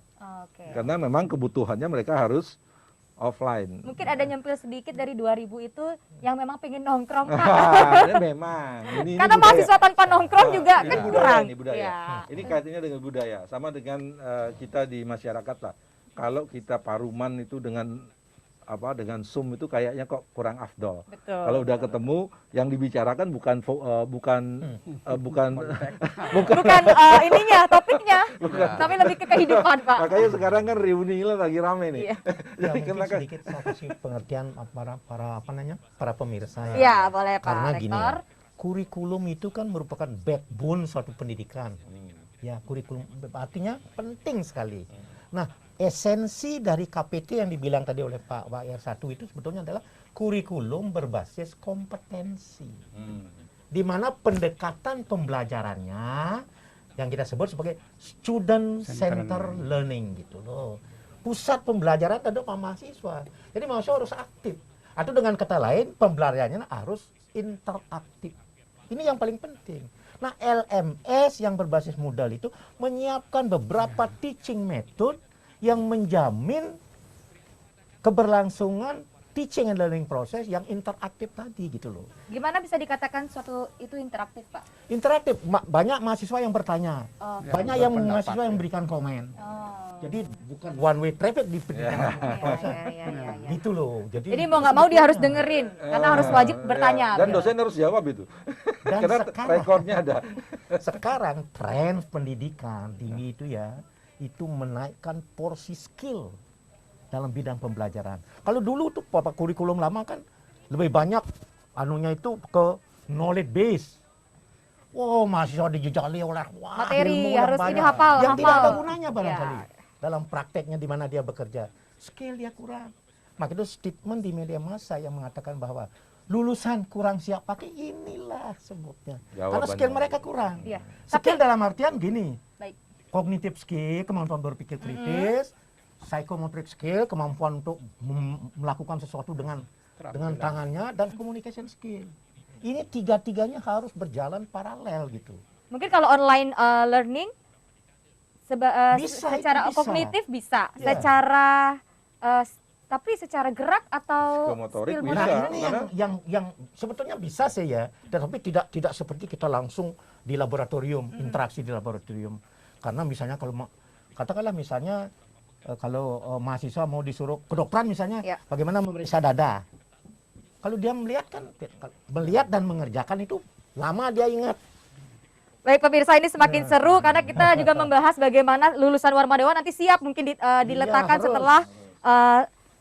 Karena memang kebutuhannya mereka harus offline. Mungkin ada nyempil sedikit dari 2.000 itu yang memang pengen nongkrong Pak. Memang. Ini Karena mahasiswa tanpa nongkrong juga kan kurang. Ini budaya. Ini kaitannya dengan budaya. Sama dengan kita di masyarakat lah. Kalau kita paruman itu dengan Zoom itu kayaknya kok kurang afdol. Betul. Kalau udah ketemu yang dibicarakan bukan ininya topiknya, tapi lebih ke kehidupan Pak. Makanya sekarang kan reuni lagi rame nih. Jadi mungkin sedikit saya kasih pengertian para pemirsa ya. Iya, boleh Pak Karena Rektor. gini, kurikulum itu kan merupakan backbone suatu pendidikan. Ya, kurikulum artinya penting sekali. Nah, esensi dari KPT yang dibilang tadi oleh Pak R1 itu sebetulnya adalah kurikulum berbasis kompetensi. Di mana pendekatan pembelajarannya yang kita sebut sebagai student center learning gitu loh. Pusat pembelajaran adalah mahasiswa. Jadi mahasiswa harus aktif. Atau dengan kata lain, pembelajarannya harus interaktif. Ini yang paling penting. Nah, LMS yang berbasis modal itu menyiapkan beberapa teaching method yang menjamin keberlangsungan teaching and learning proses yang interaktif tadi gitu loh. Gimana bisa dikatakan suatu itu interaktif Pak? Interaktif, banyak mahasiswa yang bertanya, banyak yang mahasiswa yang memberikan komen. Jadi bukan one way traffic di pendidikan proses. Gitu loh. Jadi mau nggak mau dia harus dengerin karena harus wajib bertanya. Dan dosen harus jawab itu. Dan karena rekornya ada. Sekarang tren pendidikan tinggi itu ya, itu menaikkan porsi skill dalam bidang pembelajaran. Kalau dulu tuh kurikulum lama kan lebih banyak anunya itu ke knowledge base. Wow, mahasiswa dijejali oleh materi ilmu harus banyak. ini hafal. Yang tidak ada gunanya barangkali. Dalam prakteknya di mana dia bekerja, skill dia kurang. Maka itu statement di media massa yang mengatakan bahwa lulusan kurang siap pakai inilah sebutnya. Karena skill mereka kurang. Skill dalam artian gini. Kognitif skill, kemampuan berpikir kritis, psychomotoric skill, kemampuan untuk melakukan sesuatu dengan tangannya, dan communication skill. Ini tiga-tiganya harus berjalan paralel gitu. Mungkin kalau online learning secara kognitif bisa, secara tapi secara gerak atau Psikomotorik skill bisa. motorik? Nah, ini yang sebetulnya bisa sih ya, tetapi tidak seperti kita langsung di laboratorium, interaksi di laboratorium. Karena misalnya kalau katakanlah misalnya kalau mahasiswa mau disuruh kedokteran misalnya, Ya. bagaimana memeriksa dada. Kalau dia melihat dan mengerjakan itu lama dia ingat. Baik pemirsa, ini semakin seru karena kita juga membahas bagaimana lulusan Warmadewa nanti siap mungkin diletakkan harus. setelah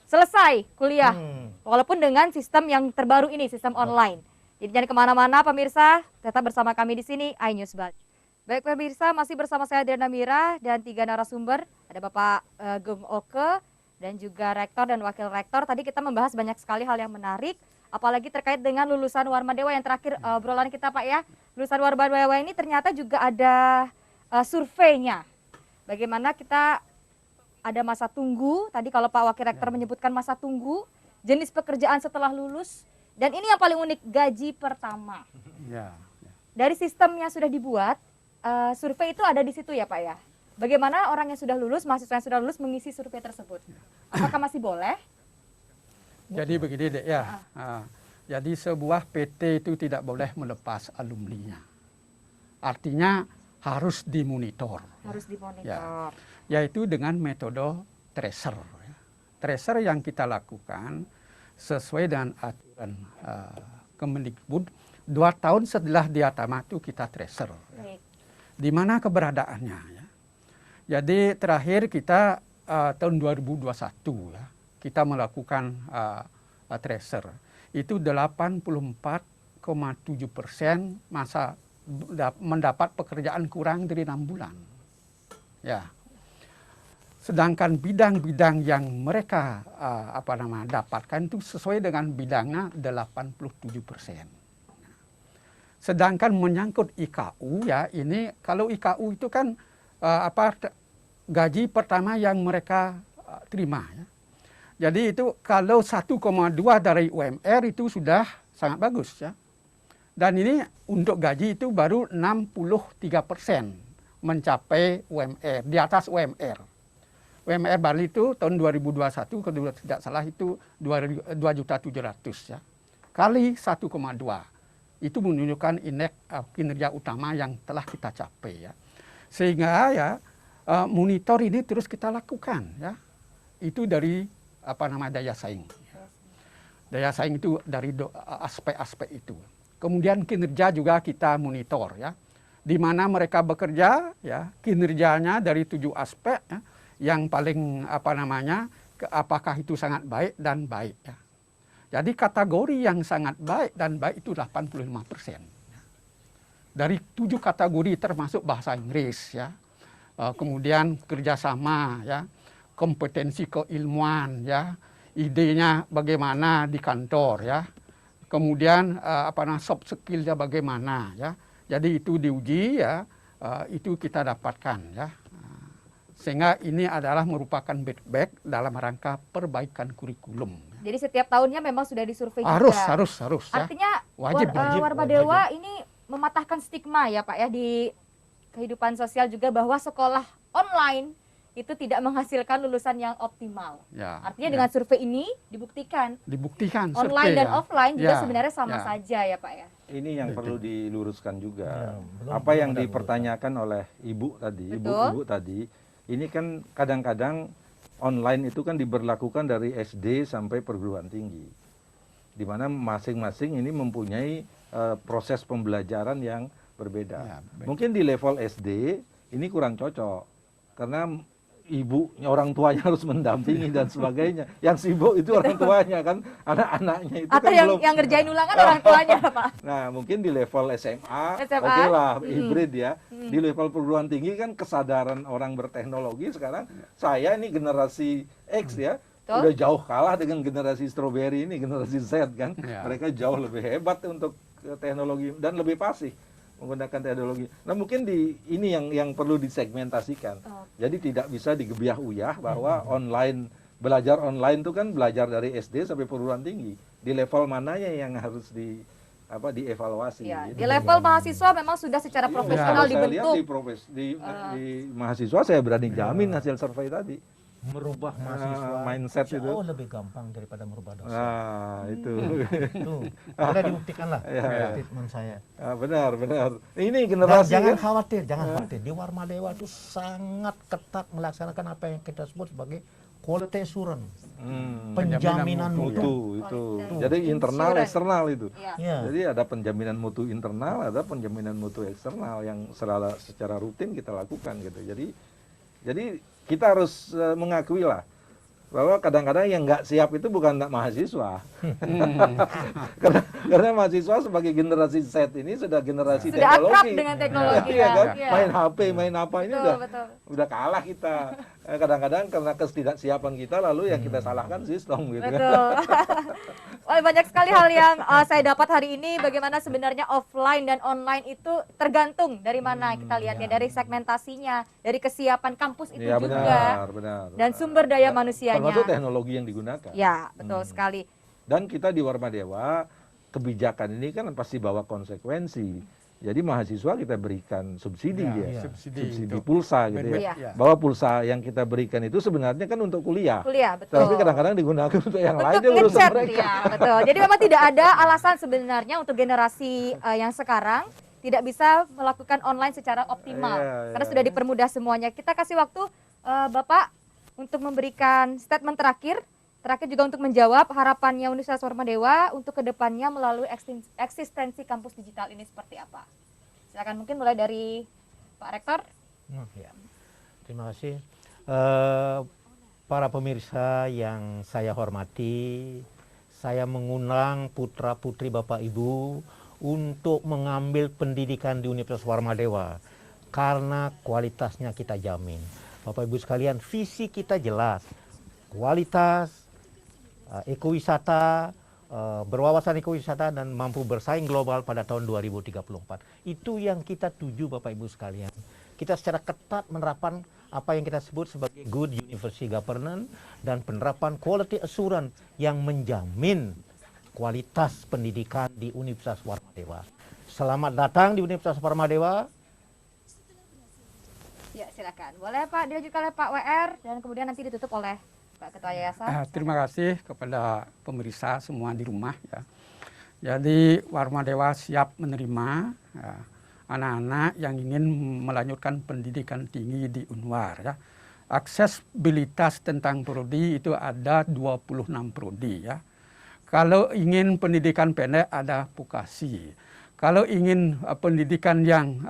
selesai kuliah. Hmm. Walaupun dengan sistem yang terbaru ini, sistem online. Jadi jangan kemana-mana pemirsa, tetap bersama kami di sini, iNews Batch. Baik pemirsa, masih bersama saya Adriana Mira dan 3 narasumber. Ada Bapak Gung Oke dan juga Rektor dan Wakil Rektor. Tadi kita membahas banyak sekali hal yang menarik, apalagi terkait dengan lulusan Warmadewa yang terakhir obrolan kita Pak ya. Lulusan Warmadewa ini ternyata juga ada surveinya. Bagaimana kita ada masa tunggu, tadi kalau Pak Wakil Rektor menyebutkan masa tunggu, jenis pekerjaan setelah lulus, dan ini yang paling unik, gaji pertama. Ya. Dari sistem yang sudah dibuat, survei itu ada di situ ya Pak ya. Bagaimana orang yang sudah lulus, mahasiswa yang sudah lulus mengisi survei tersebut? Apakah masih boleh? Jadi begini deh ya. Jadi sebuah PT itu tidak boleh melepas alumninya. Artinya harus dimonitor. Harus dimonitor. Yaitu dengan metode tracer. Tracer yang kita lakukan sesuai dengan aturan Kemendikbud, 2 tahun setelah dia tamat itu kita tracer. Baik. Di mana keberadaannya. Ya. Jadi terakhir kita tahun 2021 ya, kita melakukan tracer. Itu 84,7% masa mendapat pekerjaan kurang dari 6 bulan. Ya. Sedangkan bidang-bidang yang mereka dapatkan itu sesuai dengan bidangnya 87%. Sedangkan menyangkut IKU ya, ini kalau IKU itu kan gaji pertama yang mereka terima ya. Jadi itu kalau 1,2 dari UMR itu sudah sangat bagus ya. Dan ini untuk gaji itu baru 63% mencapai UMR, di atas UMR. UMR Bali itu tahun 2021 kalau tidak salah itu 2.700.000 ya. Kali 1,2. Itu menunjukkan indeks kinerja utama yang telah kita capai ya. Sehingga ya monitor ini terus kita lakukan ya. Itu dari daya saing. Daya saing itu dari aspek-aspek itu. Kemudian kinerja juga kita monitor ya. Di mana mereka bekerja ya, kinerjanya dari 7 aspek ya. Yang paling apakah itu sangat baik dan baik ya. Jadi kategori yang sangat baik dan baik itu 85%. Dari 7 kategori termasuk bahasa Inggris ya. Kemudian kerjasama ya, kompetensi keilmuan ya, idenya bagaimana di kantor ya. Kemudian soft skill-nya bagaimana ya. Jadi itu diuji ya, itu kita dapatkan ya. Sehingga ini adalah merupakan feedback dalam rangka perbaikan kurikulum. Jadi setiap tahunnya memang sudah disurvei Harus juga. ya. Artinya Wajib. Warmadewa ini mematahkan stigma ya Pak ya di kehidupan sosial juga bahwa sekolah online itu tidak menghasilkan lulusan yang optimal. Ya, Artinya dengan survei ini dibuktikan online survei, dan ya. offline juga Ya, sebenarnya sama ya. saja ya Pak ya. Ini yang perlu diluruskan juga. belum Apa yang ada dipertanyakan oleh Ibu tadi, Betul. Ibu tadi, ini kan kadang-kadang online itu kan diberlakukan dari SD sampai perguruan tinggi. Di mana masing-masing ini mempunyai proses pembelajaran yang berbeda. Ya, baik. Mungkin di level SD ini kurang cocok. Karena ibunya, orang tuanya harus mendampingi dan sebagainya. Yang sibuk itu orang tuanya kan, anak-anaknya itu Atau kan yang, belum. yang ngerjain ulangan orang tuanya Pak. Nah, mungkin di level SMA, SMA, oke lah, hibrid ya. Di level perguruan tinggi kan kesadaran orang berteknologi sekarang, saya ini generasi X ya, Betul. udah jauh kalah dengan generasi strawberry ini, generasi Z kan. Ya. Mereka jauh lebih hebat untuk teknologi dan lebih fasih menggunakan teknologi. Nah, mungkin ini yang perlu disegmentasikan. Jadi tidak bisa digebiah-uyah bahwa belajar online itu kan belajar dari SD sampai perguruan tinggi. Di level mananya yang harus dievaluasi. Ya, gitu. di level mahasiswa memang sudah secara profesional Kalau saya lihat dibentuk. di mahasiswa saya berani jamin hasil survei tadi. merubah mahasiswa mindset itu. jauh lebih gampang daripada merubah dosen. Itu. Tuh, boleh dibuktikan lah Ya. statement saya. Benar. Ini Dan generasi jangan kan? khawatir. Di Warma Dewa itu sangat ketat melaksanakan apa yang kita sebut sebagai quality assurance, penjaminan mutu. Itu. Oh, Jadi internal insurance. eksternal itu. Ya. Ya. Jadi ada penjaminan mutu internal, ada penjaminan mutu eksternal yang secara rutin kita lakukan gitu. Jadi kita harus mengakui lah bahwa kadang-kadang yang nggak siap itu bukan mahasiswa. karena mahasiswa sebagai generasi Z ini sudah generasi Sudah akrab teknologi. dengan teknologi, Iya ya. kan? Iya. Main HP, main apa ini Betul. udah kalah kita. Kadang-kadang karena ketidaksiapan kita lalu ya kita salahkan sistem gitu kan. Betul. Wah, banyak sekali hal yang saya dapat hari ini, bagaimana sebenarnya offline dan online itu tergantung dari mana kita lihat ya, dari segmentasinya, dari kesiapan kampus itu Iya juga, benar. dan sumber daya manusianya. Termasuk teknologi yang digunakan. Ya, betul sekali. Dan kita di Warma Dewa, kebijakan ini kan pasti bawa konsekuensi. Jadi mahasiswa kita berikan subsidi ya, subsidi untuk pulsa gitu Iya. ya. Bahwa pulsa yang kita berikan itu sebenarnya kan untuk kuliah. Kuliah, betul. Tapi kadang-kadang digunakan untuk yang lain, Untuk itu urusan ngechat, mereka. ya, betul. Jadi memang tidak ada alasan sebenarnya untuk generasi yang sekarang tidak bisa melakukan online secara optimal, karena sudah dipermudah semuanya. Kita kasih waktu Bapak untuk memberikan statement terakhir juga untuk menjawab harapannya Universitas Warma Dewa untuk kedepannya melalui eksistensi kampus digital ini seperti apa. Silakan, mungkin mulai dari Pak Rektor. Ya. Terima kasih. Para pemirsa yang saya hormati, saya mengundang putra-putri Bapak Ibu untuk mengambil pendidikan di Universitas Warma Dewa karena kualitasnya kita jamin. Bapak Ibu sekalian, visi kita jelas, kualitas, ekowisata, berwawasan ekowisata dan mampu bersaing global pada tahun 2034. Itu yang kita tuju Bapak Ibu sekalian. Kita secara ketat menerapkan apa yang kita sebut sebagai good university governance dan penerapan quality assurance yang menjamin kualitas pendidikan di Universitas Warma Dewa. Selamat datang di Universitas Warma Dewa. Ya, silakan. Boleh Pak dilanjutkan oleh Pak WR dan kemudian nanti ditutup oleh Pak Ketua Yayasan. Terima kasih kepada pemirsa semua di rumah ya. Jadi Warma Dewa siap menerima anak-anak yang ingin melanjutkan pendidikan tinggi di Unwar ya. Aksesibilitas tentang prodi itu ada 26 prodi ya. Kalau ingin pendidikan pendek ada vokasi. Kalau ingin pendidikan yang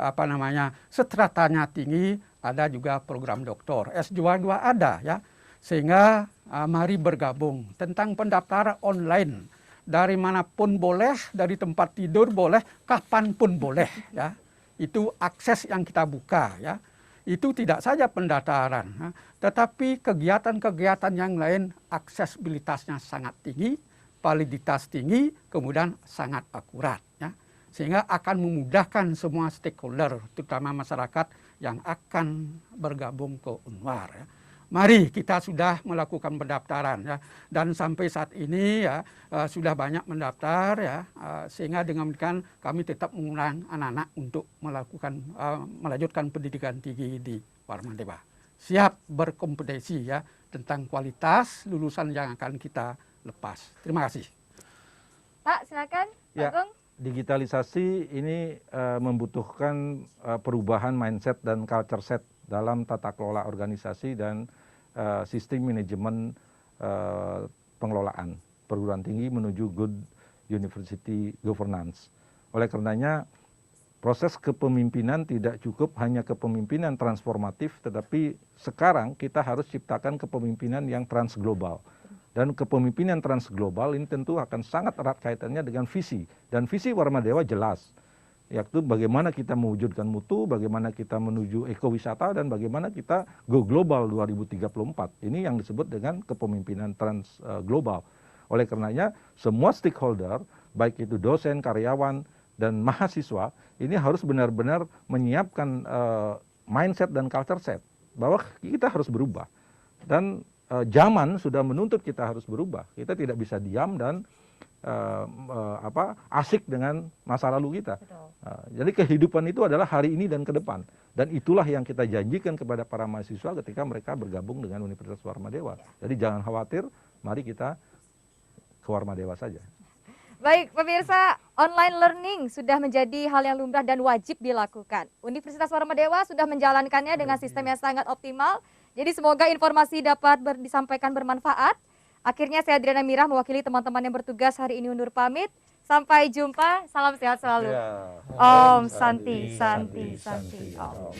stratanya tinggi ada juga program doktor. S2 ada ya. Sehingga mari bergabung tentang pendaftaran online. Dari manapun boleh, dari tempat tidur boleh, kapanpun boleh. Ya. Itu akses yang kita buka. Ya. Itu tidak saja pendaftaran, ya, tetapi kegiatan-kegiatan yang lain aksesibilitasnya sangat tinggi, validitas tinggi, kemudian sangat akurat. Ya. Sehingga akan memudahkan semua stakeholder, terutama masyarakat yang akan bergabung ke Unwar. Ya. Mari kita sudah melakukan pendaftaran ya, dan sampai saat ini ya sudah banyak mendaftar ya, sehingga dengan demikian kami tetap mengundang anak-anak untuk melanjutkan pendidikan tinggi di Warma Dewa. Siap berkompetisi ya tentang kualitas lulusan yang akan kita lepas. Terima kasih. Pak, silakan. Pak Ya. Agung. Digitalisasi ini membutuhkan perubahan mindset dan culture set dalam tata kelola organisasi dan sistem manajemen pengelolaan perguruan tinggi menuju good university governance. Oleh karenanya, proses kepemimpinan tidak cukup hanya kepemimpinan transformatif, tetapi sekarang kita harus ciptakan kepemimpinan yang transglobal. Dan kepemimpinan transglobal ini tentu akan sangat erat kaitannya dengan visi. Dan visi Warma Dewa jelas, yaitu bagaimana kita mewujudkan mutu, bagaimana kita menuju ekowisata, dan bagaimana kita go global 2034. Ini yang disebut dengan kepemimpinan transglobal. Oleh karenanya, semua stakeholder, baik itu dosen, karyawan, dan mahasiswa, ini harus benar-benar menyiapkan mindset dan culture set, bahwa kita harus berubah. Dan zaman sudah menuntut kita harus berubah. Kita tidak bisa diam dan asik dengan masa lalu kita. Betul. Jadi kehidupan itu adalah hari ini dan ke depan. Dan itulah yang kita janjikan kepada para mahasiswa ketika mereka bergabung dengan Universitas Warmadewa. Jadi jangan khawatir, mari kita ke Warmadewa saja. Baik, pemirsa, online learning sudah menjadi hal yang lumrah dan wajib dilakukan. Universitas Warmadewa sudah menjalankannya dengan sistem yang sangat optimal. Jadi semoga informasi dapat disampaikan bermanfaat. Akhirnya saya Adriana Mirah mewakili teman-teman yang bertugas hari ini undur pamit. Sampai jumpa, salam sehat selalu. Om Santi, Santi, Santi. Om.